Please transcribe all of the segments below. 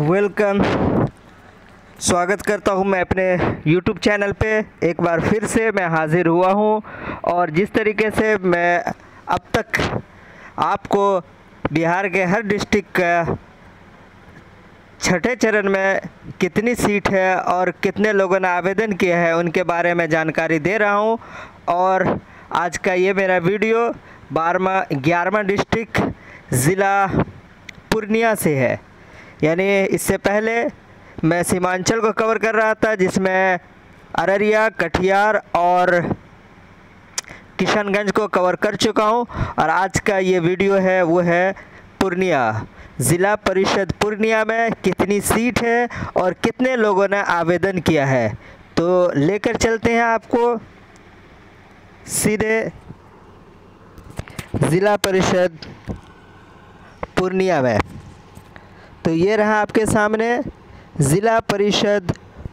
Welcome. स्वागत करता हूं मैं अपने YouTube चैनल पे। एक बार फिर से मैं हाज़िर हुआ हूं और जिस तरीके से मैं अब तक आपको बिहार के हर डिस्ट्रिक्ट का छठे चरण में कितनी सीट है और कितने लोगों ने आवेदन किया है उनके बारे में जानकारी दे रहा हूं। और आज का ये मेरा वीडियो 11वां डिस्ट्रिक्ट ज़िला पूर्णिया से है। यानी इससे पहले मैं सीमांचल को कवर कर रहा था, जिसमें अररिया, कटिहार और किशनगंज को कवर कर चुका हूं। और आज का ये वीडियो है वो है पूर्णिया ज़िला परिषद पूर्णिया में कितनी सीट है और कितने लोगों ने आवेदन किया है। तो लेकर चलते हैं आपको सीधे ज़िला परिषद पूर्णिया में। तो ये रहा आपके सामने ज़िला परिषद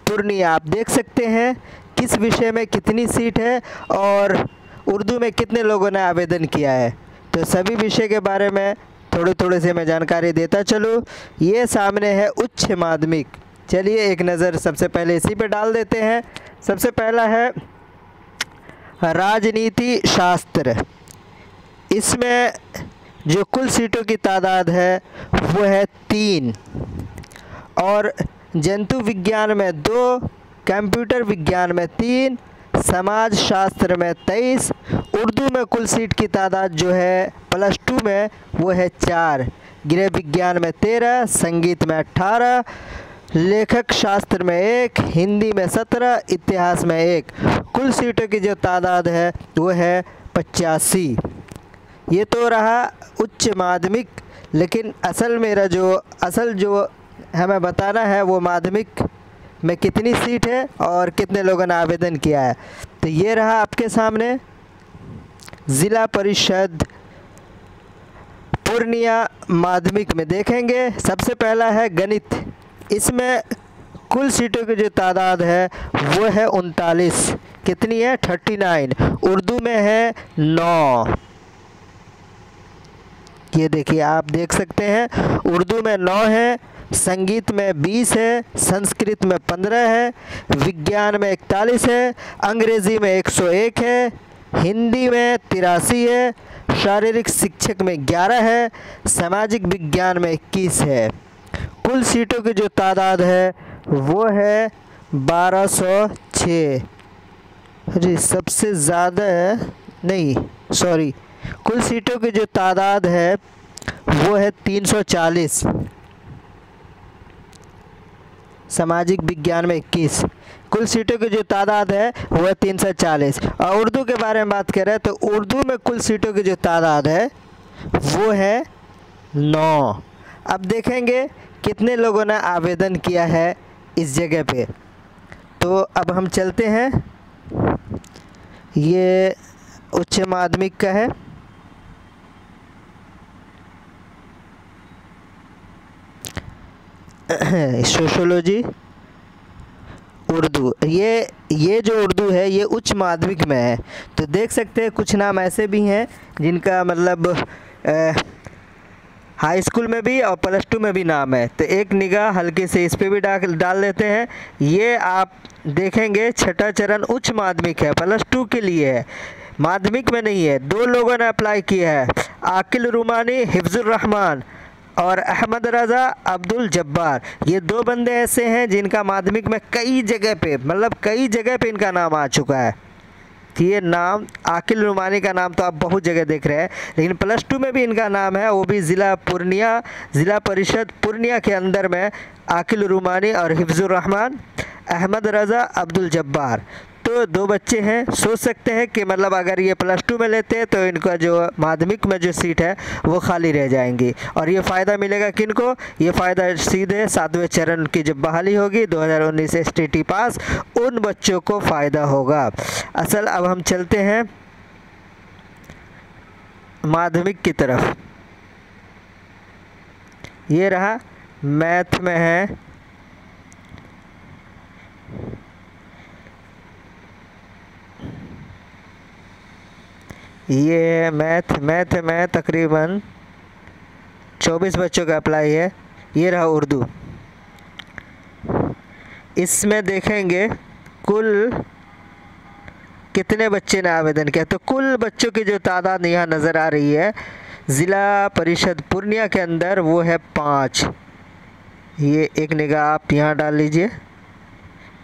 पूर्णिया। आप देख सकते हैं किस विषय में कितनी सीट है और उर्दू में कितने लोगों ने आवेदन किया है। तो सभी विषय के बारे में थोड़े से मैं जानकारी देता चलूँ। ये सामने है उच्च माध्यमिक। चलिए एक नज़र सबसे पहले इसी पे डाल देते हैं। सबसे पहला है राजनीति शास्त्र। इसमें जो कुल सीटों की तादाद है वो है 3 और जंतु विज्ञान में 2, कंप्यूटर विज्ञान में 3, समाज शास्त्र में 23। उर्दू में कुल सीट की तादाद जो है +2 में वो है 4, गृह विज्ञान में 13, संगीत में 18, लेखक शास्त्र में 1, हिंदी में 17, इतिहास में 1। कुल सीटों की जो तादाद है वो है 85। ये तो रहा उच्च माध्यमिक, लेकिन असल जो हमें बताना है वो माध्यमिक में कितनी सीट है और कितने लोगों ने आवेदन किया है। तो ये रहा आपके सामने ज़िला परिषद पूर्णिया माध्यमिक में। देखेंगे सबसे पहला है गणित। इसमें कुल सीटों की जो तादाद है वो है 39। कितनी है? 39। उर्दू में है 9। ये देखिए, आप देख सकते हैं उर्दू में 9 है, संगीत में 20 है, संस्कृत में 15 है, विज्ञान में 41 है, अंग्रेज़ी में 101 है, हिंदी में 83 है, शारीरिक शिक्षक में 11 है, सामाजिक विज्ञान में 21 है। कुल सीटों की जो तादाद है वो है 1206। अरे सबसे ज़्यादा है, नहीं सॉरी, कुल सीटों की जो तादाद है वो है 340। सामाजिक विज्ञान में 21। कुल सीटों की जो तादाद है वो है 340। और उर्दू के बारे में बात करें तो उर्दू में कुल सीटों की जो तादाद है वो है 9। अब देखेंगे कितने लोगों ने आवेदन किया है इस जगह पे। तो अब हम चलते हैं, ये उच्च माध्यमिक का है। सोशियोलॉजी उर्दू, ये जो उर्दू है ये उच्च माध्यमिक में है। तो देख सकते हैं कुछ नाम ऐसे भी हैं जिनका मतलब हाई स्कूल में भी और +2 में भी नाम है। तो एक निगाह हल्के से इस पे भी डाल देते हैं। ये आप देखेंगे छठा चरण उच्च माध्यमिक है, +2 के लिए है, माध्यमिक में नहीं है। 2 लोगों ने अप्लाई किया है, आकिल रुमानी, हिफ्जुर रहमान और अहमद रज़ा अब्दुल जब्बार। ये 2 बंदे ऐसे हैं जिनका माध्यमिक में कई जगह पे इनका नाम आ चुका है। ये नाम आकिल रुमानी का नाम तो आप बहुत जगह देख रहे हैं, लेकिन +2 में भी इनका नाम है, वो भी ज़िला परिषद पूर्णिया के अंदर में आकिल रुमानी और हिफ्जुर रहमान, अहमद रज़ा अब्दुल जब्बार। तो 2 बच्चे हैं। सोच सकते हैं कि मतलब अगर ये +2 में लेते हैं तो इनका जो माध्यमिक में जो सीट है वो खाली रह जाएंगी। और ये फ़ायदा मिलेगा किनको? ये फ़ायदा सीधे 7वें चरण की जब बहाली होगी 2019 STT पास, उन बच्चों को फ़ायदा होगा। अब हम चलते हैं माध्यमिक की तरफ। ये रहा मैथ में है, ये मैथ में तकरीबन 24 बच्चों का अप्लाई है। ये रहा उर्दू। इसमें देखेंगे कुल कितने बच्चे ने आवेदन किया। तो कुल बच्चों की जो तादाद यहाँ नज़र आ रही है ज़िला परिषद पूर्णिया के अंदर वो है 5। ये एक निगाह आप यहाँ डाल लीजिए।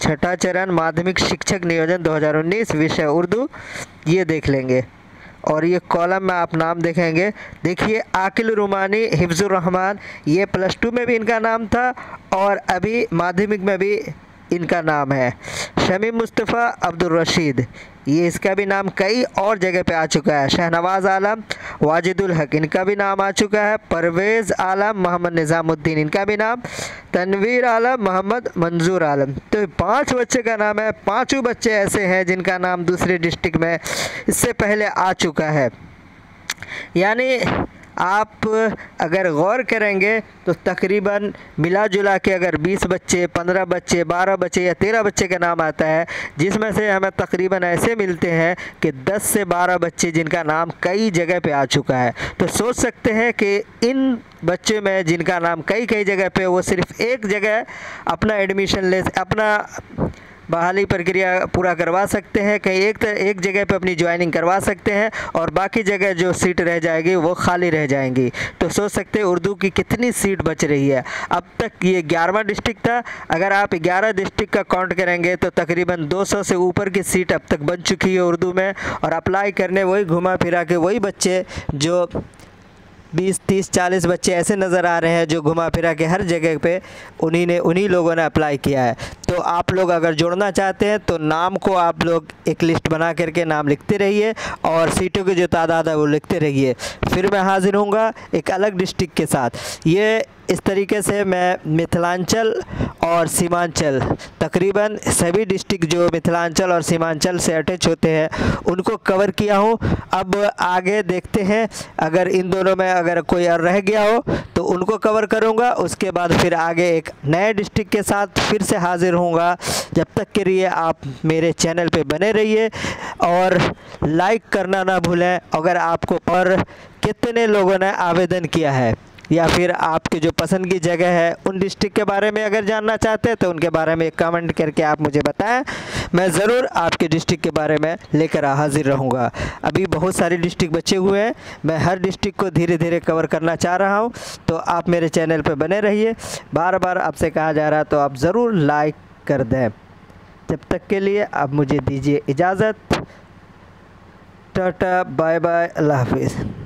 छठा चरण माध्यमिक शिक्षक नियोजन 2019, विषय उर्दू, ये देख लेंगे। और ये कॉलम में आप नाम देखेंगे। देखिए आकिल रुमानी, हिफ्जुर रहमान, ये +2 में भी इनका नाम था और अभी माध्यमिक में भी इनका नाम है। शमीम मुस्तफ़ा, अब्दुल रशीद, ये इसका भी नाम कई और जगह पे आ चुका है। शहनवाज़ आलम, वाजिदुल हक, इनका भी नाम आ चुका है। परवेज़ आलम, मोहम्मद निज़ामुद्दीन, इनका भी नाम। तनवीर आलम, मोहम्मद मंजूर आलम। तो 5 बच्चे का नाम है। 5 बच्चे ऐसे हैं जिनका नाम दूसरे डिस्ट्रिक्ट में इससे पहले आ चुका है। यानी आप अगर गौर करेंगे तो तकरीबन मिला जुला के अगर 20 बच्चे, 15 बच्चे, 12 बच्चे या 13 बच्चे का नाम आता है, जिसमें से हमें तकरीबन ऐसे मिलते हैं कि 10 से 12 बच्चे जिनका नाम कई जगह पे आ चुका है। तो सोच सकते हैं कि इन बच्चों में जिनका नाम कई जगह पे, वो सिर्फ एक जगह अपना एडमिशन अपना बहाली प्रक्रिया पूरा करवा सकते हैं, कहीं एक जगह पे अपनी ज्वाइनिंग करवा सकते हैं और बाकी जगह जो सीट रह जाएगी वो खाली रह जाएंगी। तो सोच सकते हैं उर्दू की कितनी सीट बच रही है। अब तक ये 11वां डिस्ट्रिक्ट था। अगर आप 11 डिस्ट्रिक्ट का काउंट करेंगे तो तकरीबन 200 से ऊपर की सीट अब तक बन चुकी है उर्दू में। और अप्लाई करने वही घुमा फिरा के वही बच्चे जो 20, 30, 40 बच्चे ऐसे नज़र आ रहे हैं जो घुमा फिरा के हर जगह पे उन्हीं लोगों ने अप्लाई किया है। तो आप लोग अगर जुड़ना चाहते हैं तो नाम को आप लोग एक लिस्ट बना करके नाम लिखते रहिए और सीटों की जो तादाद है वो लिखते रहिए। फिर मैं हाज़िर होऊंगा एक अलग डिस्ट्रिक्ट के साथ। ये इस तरीके से मैं मिथिलांचल और सीमांचल, तकरीबन सभी डिस्ट्रिक्ट जो मिथिलांचल और सीमांचल से अटैच होते हैं उनको कवर किया हूँ। अब आगे देखते हैं, अगर इन दोनों में अगर कोई और रह गया हो तो उनको कवर करूँगा। उसके बाद फिर आगे एक नए डिस्ट्रिक्ट के साथ फिर से हाज़िर होऊंगा। जब तक के लिए आप मेरे चैनल पे बने रहिए और लाइक करना ना भूलें। अगर आपको और कितने लोगों ने आवेदन किया है या फिर आपके जो पसंद की जगह है उन डिस्ट्रिक्ट के बारे में अगर जानना चाहते हैं तो उनके बारे में कमेंट करके आप मुझे बताएं। मैं ज़रूर आपके डिस्ट्रिक्ट के बारे में लेकर हाजिर रहूँगा। अभी बहुत सारे डिस्ट्रिक्ट बचे हुए हैं, मैं हर डिस्ट्रिक्ट को धीरे धीरे कवर करना चाह रहा हूँ। तो आप मेरे चैनल पर बने रहिए। बार बार आपसे कहा जा रहा है तो आप ज़रूर लाइक कर दें। जब तक के लिए आप मुझे दीजिए इजाज़त। टाटा, बाय बाय, अल्लाह हाफिज़।